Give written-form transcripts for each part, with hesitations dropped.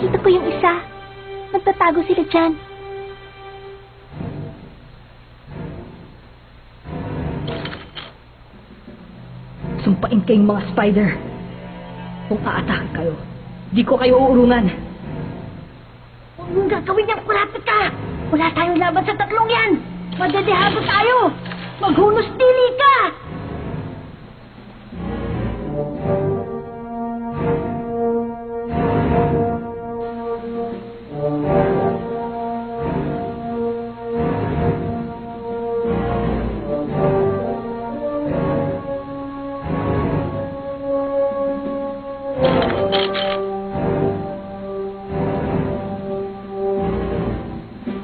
Nakita ko yung isa. Nagtatago sila dyan. Sumpain kayong mga spider. Kung aatake kayo, di ko kayo uurungan. Huwag mong gagawin niyang kurapit ka! Wala tayong laban sa tatlong yan! Madedehado tayo! Maghunos dili ka!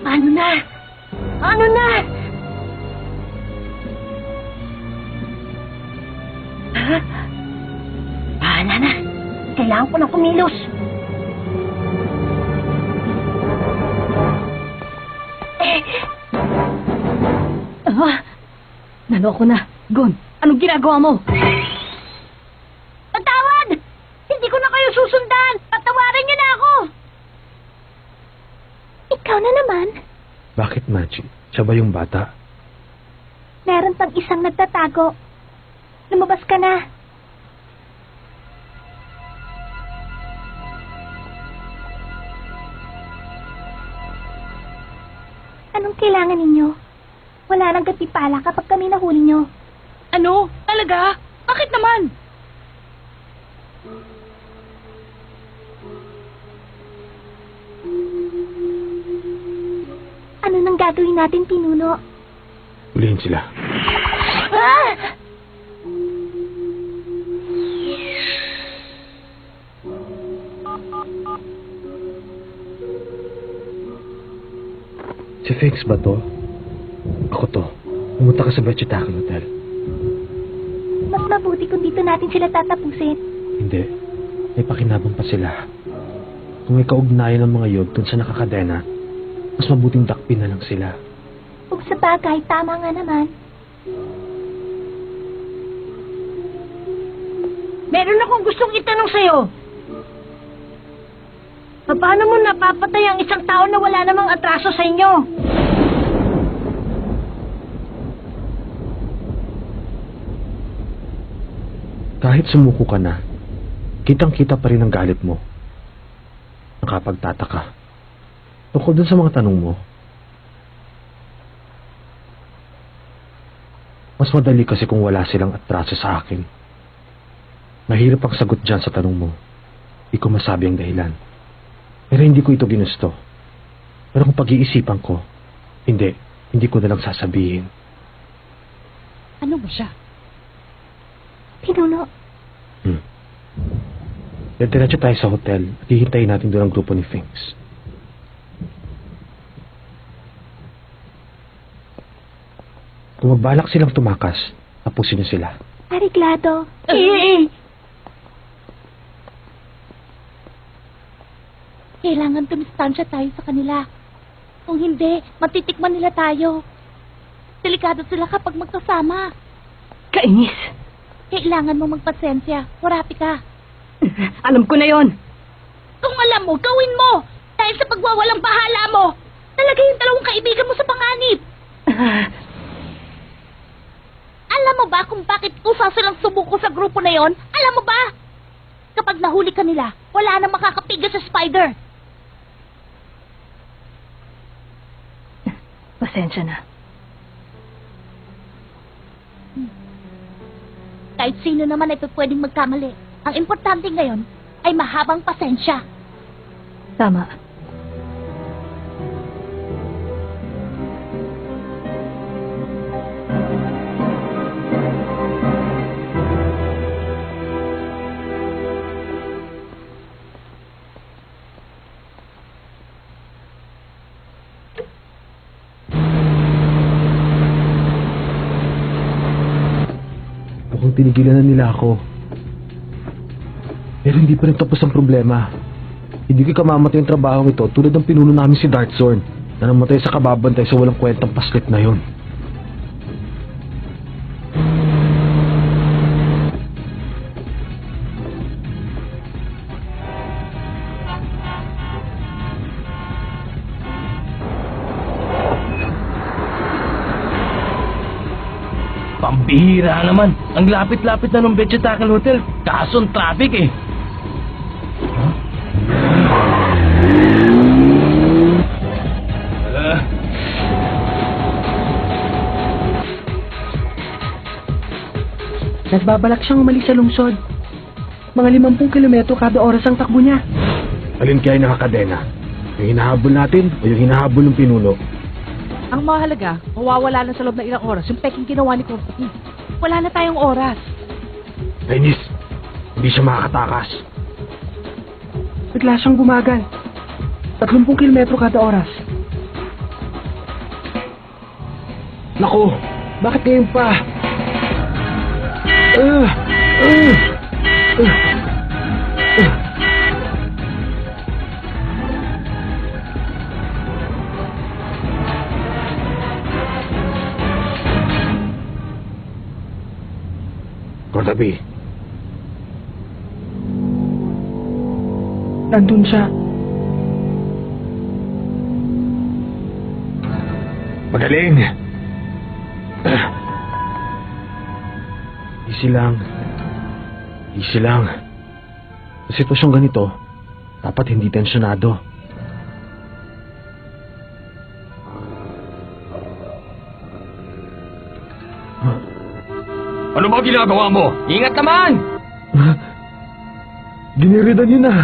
Ano na? Ano na? Ha? Bahala na. Kailangan ko na kumilos. Naloko na. Gon, anong ginagawa mo? Patawad! Hindi ko na kayo susundan! Patawarin niyo na ako! Ikaw na naman. Bakit, Machi? Siya ba yung bata? Meron pang isang nagtatago. Lumabas ka na. Anong kailangan ninyo? Wala nang gatipala kapag kami nahuli nyo. Ano? Talaga? Bakit naman? Ano nang gagawin natin, Pinuno? Hulihin sila. Ah! Si Fix ba to? Ako to. Pumunta ka sa Bechitaki Hotel. Mas mabuti kung dito natin sila tatapusin. Hindi. May pakinabang pa sila. Kung may kaugnayan ng mga yog dun sa nakakadena, mas mabuting dakpin na lang sila. Kung sa bagay, tama nga naman. Meron akong gustong itanong sa'yo. Paano mo napapatay ang isang tao na wala namang atraso sa inyo? Kahit sumuko ka na, kitang-kita pa rin ang galit mo. Nakapagtataka. Tungkol dun sa mga tanong mo, mas madali kasi kung wala silang atraso sa akin. Mahirap ang sagot dyan sa tanong mo. Di ko masabi ang dahilan. Pero hindi ko ito ginusto. Pero kung pag-iisipan ko, hindi ko na lang sasabihin. Ano ba siya? Pinuno, Diretso tayo sa hotel at hihintayin natin doon ang grupo ni Finks. Kung magbalak silang tumakas, tapusin niyo sila. ariglado. Kailangan tumistansya tayo sa kanila. Kung hindi, matitikman nila tayo. Delikado sila kapag magkasama. Kainis. Kailangan mo magpasensya. Warapi ka. Alam ko na yon. Kung alam mo, gawin mo! Dahil sa pagwawalang bahala mo, talaga yung dalawang kaibigan mo sa panganib. Alam mo ba kung bakit usa silang sumuko sa grupo na yon? Alam mo ba? Kapag nahuli ka nila, wala nang makakapiga sa spider. Pasensya na. Kahit sino naman ito pwedeng magkamali. Ang importante ngayon ay mahabang pasensya. Tama. Mukhang tinigilan na nila ako. Pero hindi pa rin tapos ang problema. Hindi ka kamamatay ang trabaho ito tulad ng pinuno namin si Dartzorn na namatay sa kababantay sa walang kwentang paslit na yon. Bihira naman. Ang lapit-lapit na ng Vegetable Hotel. Kaso ang traffic eh. Nagbabalak siyang umalis sa lungsod. Mga 50 kilometro kada oras ang takbo niya. Alin kaya yung nakakadena? Yung hinahabol natin o yung hinahabol ng pinuno? Ang mahalaga, mawawala na sa loob ng ilang oras yung peking ginawa ni Company. Wala na tayong oras. Kainis, hindi siya makakatakas. Bigla siyang bumagal. 30 kilometro kada oras. Naku, bakit ngayon pa? Cordabi, Nandun siya. magaling! Easy lang. Easy lang. Sa sitwasyong ganito, dapat hindi tensyonado. Ano ba ginagawa mo? Ingat naman! Giniridan niyo na.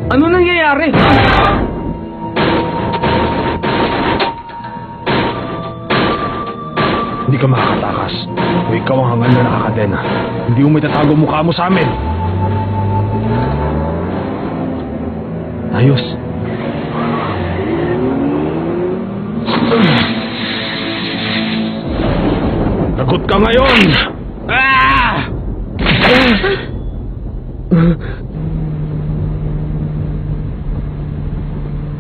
Ano nangyayari? Hindi ka makakatakas. Kung ikaw ang hangal na nakakadena, hindi mo may tatago mukha mo sa amin. Ayos. Lagot ka ngayon! Ah!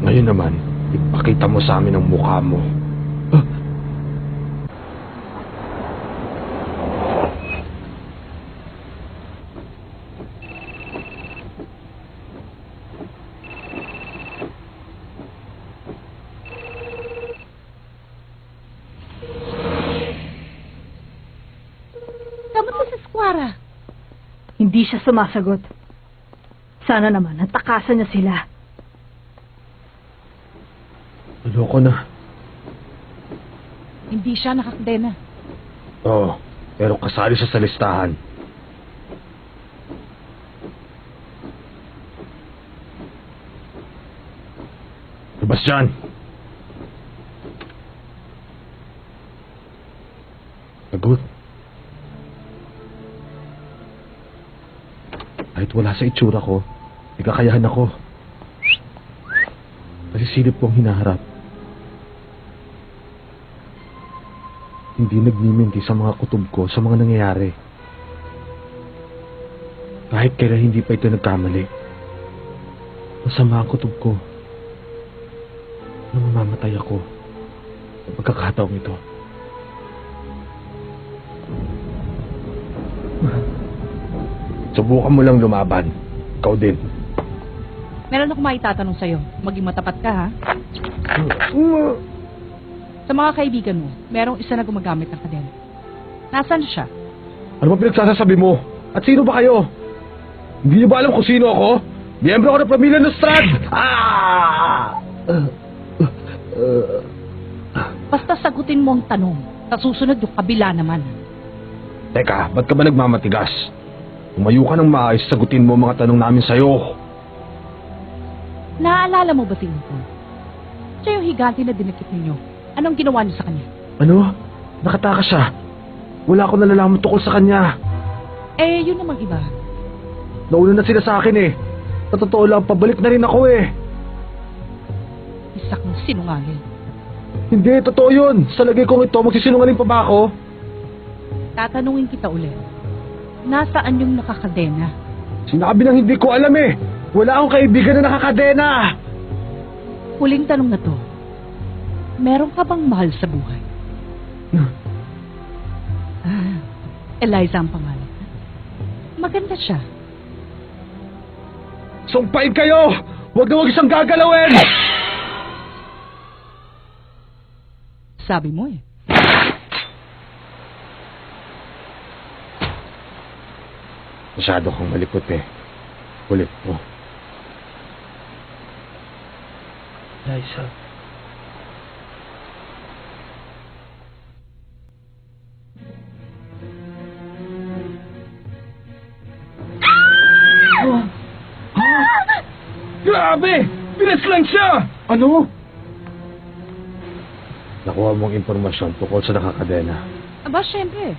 Ngayon naman, ipakita mo sa amin ang mukha mo. Kamusta si Squara? Hindi siya sumasagot. Sana naman, natakasan niya sila. Loko na. Hindi siya nakakadena. Oo, pero kasali siya sa listahan. Sebastian! Lagot. Kahit wala sa itsura ko, may kakayahan ako. Nasisilip ko ang hinaharap. Hindi nagmiminti sa mga kutob ko sa mga nangyayari. Kahit kailan hindi pa ito nagkamali. Masama ang kutob ko. Nang mamamatay ako sa pagkakataong ito. Subukan mo lang lumaban. Ikaw din. Meron akong maitatanong sa'yo. Maging matapat ka, ha? Sa mga kaibigan mo, merong isa na gumagamit ng kadena. Nasaan siya? Ano ba pinagsasabi mo? At sino ba kayo? Hindi niyo ba alam kung sino ako? Miyembro ako ng pamilya ng Strad! Basta sagutin mo ang tanong. Sa susunod yung kabila naman. Teka, ba't ka ba nagmamatigas? Umayo ka ng maayos, sagutin mo ang mga tanong namin sa'yo. Naaalala mo ba si Inton? Siya yung higante na dinakip ninyo. Anong ginawa niyo sa kanya? Ano? Nakatakas siya. Wala akong nalalaman tungkol sa kanya. Eh, yun namang iba. Nauna na sila sa akin eh. Sa totoo lang, pabalik na rin ako eh. Isa kang sinungaling. Hindi, totoo yun. Sa lagay kong ito, magsisinungaling pa ba ako? Tatanungin kita ulit. Nasaan yung nakakadena? Sinabi nang hindi ko alam eh. Wala akong kaibigan na nakakadena. Huling tanong na to. Meron ka bang mahal sa buhay? Eliza ang pangalan. Maganda siya. Sumpain kayo! Huwag na huwag isang gagalawin! Sabi mo eh. Masyado kang malipot eh. Kulit mo. Liza. Grabe! Pinas lang siya! Ano? Nakuha mong impormasyon tungkol sa nakakadena. Aba, syempre.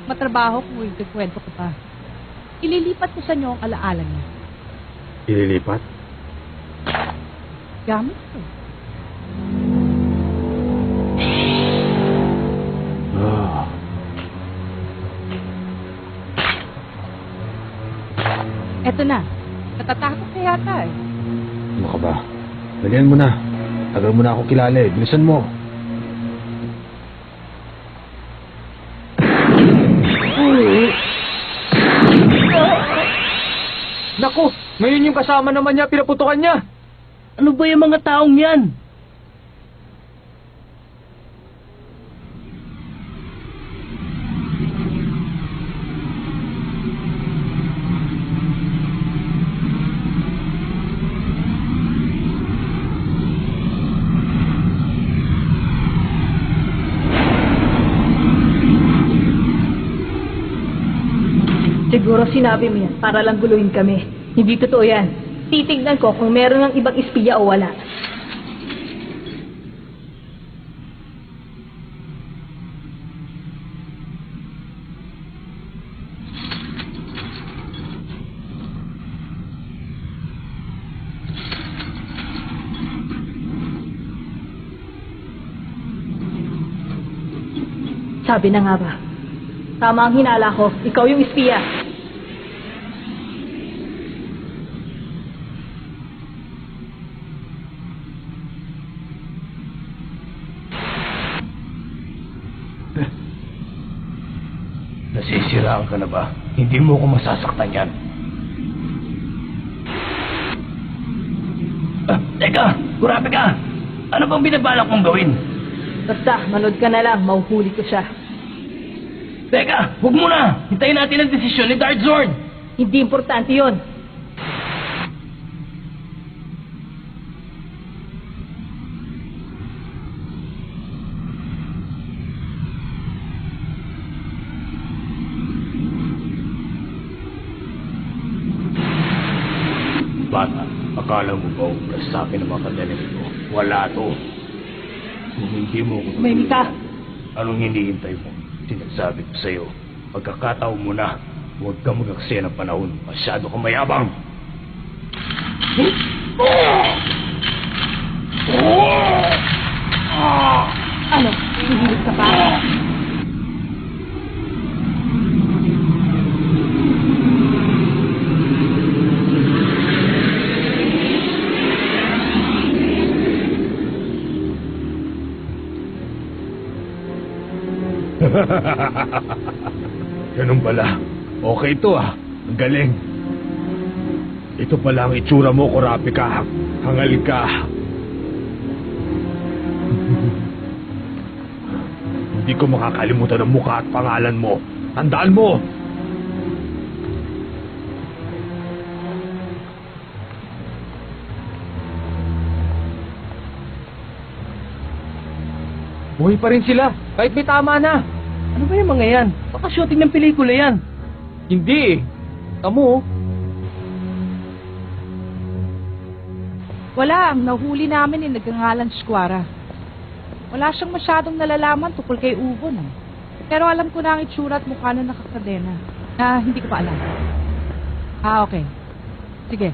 Matrabaho ko eh, kwento ko pa. Ililipat ko sa inyo ang alaala niya. Ililipat? Gamit ko. Ah. Eto na. Natatakot ka yata eh. Ano ka ba? Dalihan mo na. Tagal mo na ako kilala eh. Bilisan mo. Naku! Ngayon yung kasama naman niya, pinaputukan niya! Ano ba yung mga taong yan? Siguro sinabi mo yan para lang guluhin kami. Hindi totoo yan. Titignan ko kung meron ng ibang espiya o wala. Sabi na nga ba? Tama ang hinala ko. Ikaw yung espiya. Nasisiraan ka na ba? Hindi mo ko masasaktan yan. Teka! Kurapi ka! Ano bang binabalak mong gawin? Basta, manood ka na lang. Mauhuli ko siya. Teka! Huwag muna! Hintayin natin ang desisyon ni Dark Zord! Hindi importante yon. Bata, akala mo ba ubras sa akin ang mga kadaling ito? Wala to. Kung hindi mo ko Tumahimik ka. anong hinihintay mo? Sinasabi ko sa'yo, pagkakataon mo na, huwag kang mag-aksaya ng panahon. Masyado kang mayabang. Ano? Hihilig ka pa? Ganun pala. Okay ito ah. Ang galing. Ito pala ang itsura mo, Kurapi ka. Hangal ka. Hindi ko makakalimutan ang mukha at pangalan mo. Tandaan mo! Buhay pa rin sila, kahit may tama na. Ano ba yung mga yan? Baka shooting ng pelikula yan. Hindi eh. Tamo. Wala, ang nahuli namin ay nagngangalang Squara. Wala siyang masyadong nalalaman tungkol kay Ubon. Pero alam ko na ang itsura at mukha na nakakadena. Hindi ko pa alam. Okay. Sige.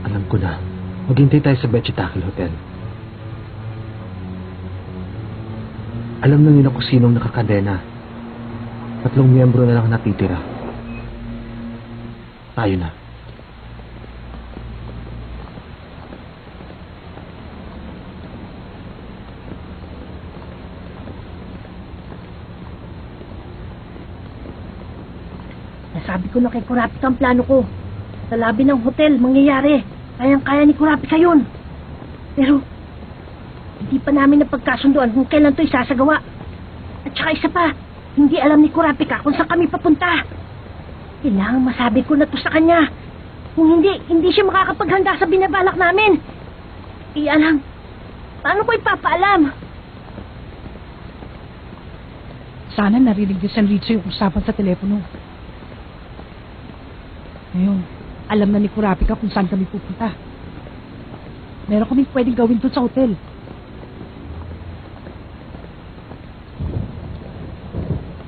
Alam ko na. Maghintay tayo sa Bechetakil Hotel. Alam na nila kung sinong nakakadena. 3 miyembro na lang natitira. Tayo na. Sabi ko na kay Kurapika ang plano ko. Sa labi ng hotel, mangyayari. Kayang-kaya ni Kurapika yun. Pero, hindi pa namin napagkasunduan kung kailan to isasagawa. At saka isa pa, hindi alam ni Kurapika kung saan kami papunta. Kailangan masabi ko na to sa kanya. Kung hindi siya makakapaghanda sa binabalak namin. Iyan lang. Paano ko ipapaalam? Sana narinig ni San Rizzo yung usapan sa telepono. Ngayon, alam na ni Kurapika kung saan kami pupunta. Meron kaming pwedeng gawin doon sa hotel.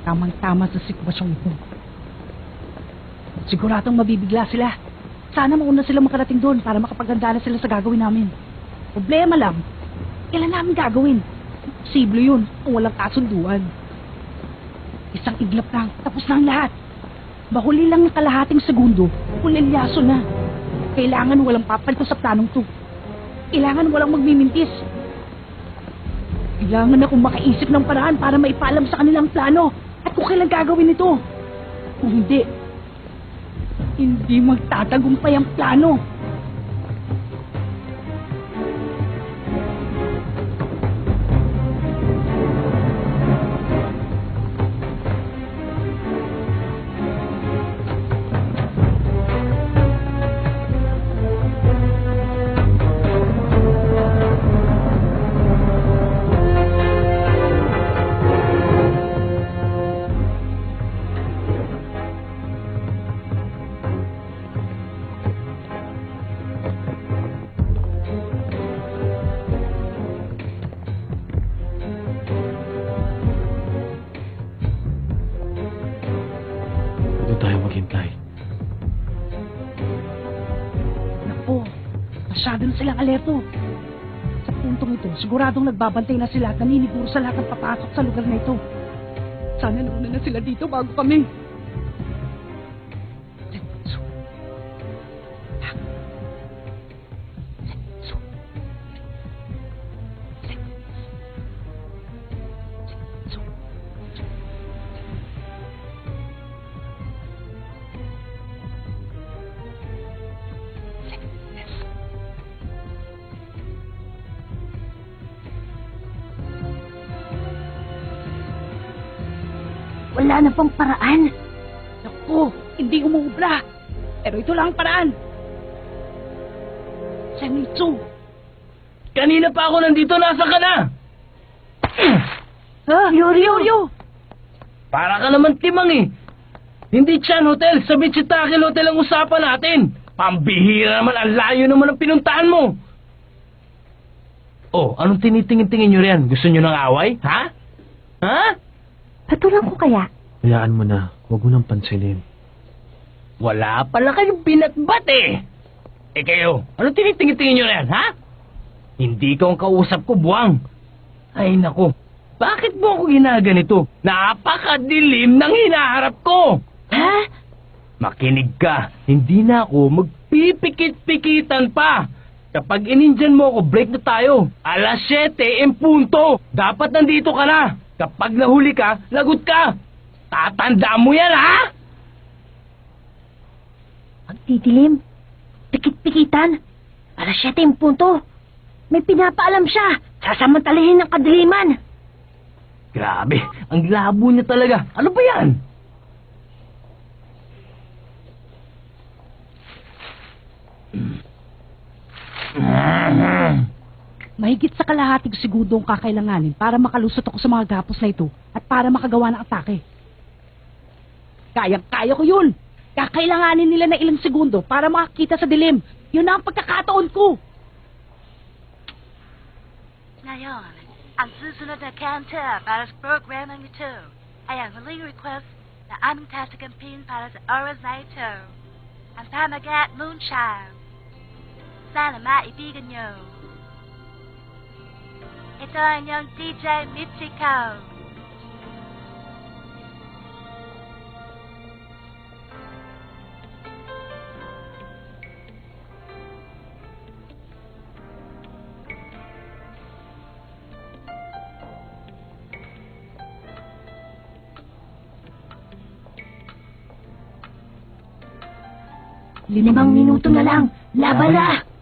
Tamang-tama sa sitwasyong ito. Siguradong mabibigla sila. Sana mauna sila makarating doon para makapaghanda na sila sa gagawin namin. Problema lang, kailan namin gagawin? Imposible yun kung walang kasunduan. Isang iglap lang, tapos na ang lahat. Bahuli lang ng kalahating segundo, hulilyaso na. Kailangan walang papalito sa planong to. Kailangan walang magmimintis. Kailangan akong makaisip ng paraan para maipaalam sa kanilang plano at kung kailan gagawin ito. Kung hindi magtatagumpay ang plano. Doon tayo maghintay. Naku, masyado na silang alerto. Sa puntong ito, siguradong nagbabantay na sila at naniniguro sa lahat ng papasok sa lugar na ito. Sana nauna na sila dito bago kami. Wala na pang paraan. Naku, hindi umuubra. Pero ito lang ang paraan. Zenitsu, Kanina pa ako nandito, nasa ka na? Yoryo! Para ka naman timang eh. Hindi Chan Hotel, sa Michitakil Hotel ang usapan natin. Pambihira naman, ang layo naman ang pinuntahan mo. Oh, anong tinitingin-tingin nyo riyan? Gusto nyo ng away? Ha? Ha? Patulang ko kaya? Hayaan mo na. Huwag mo nang pansinin. Wala pala kayong binatbat eh. Eh kayo, anong tinitingin-tingin nyo riyan, ha? Hindi ka ang kausap ko, buwang. Ay nako, bakit mo ako ginaganito? Napakadilim ng hinaharap ko. Ha? Makinig ka, hindi na ako magpipikit-pikitan pa. Kapag inindyan mo ako, break na tayo. 7:00 en punto. Dapat nandito ka na. Kapag nahuli ka, lagot ka. Tatandaan mo yan, ha? Magdidilim. Pikit-pikitan. 7:00 en punto. May pinapaalam siya. Sasamantalahin ng kadiliman. Grabe, ang labo niya talaga. Ano ba yan? Mahigit sa kalahating segundo ang kakailanganin para makalusot ako sa mga gapos na ito at para makagawa ng atake. Kayang-kaya ko yun! Kakailanganin nila na ilang segundo para makakita sa dilim. Yun na ang pagkakataon ko! Ngayon, ang susunod na kanta para sa programang ito ay ang huling request na aming tasagampin para sa oras na ito. Ang pamagat Moonshine. Sana maibigan nyo. Ito ang inyong DJ Michiko. 5 minuto na lang. Laban na!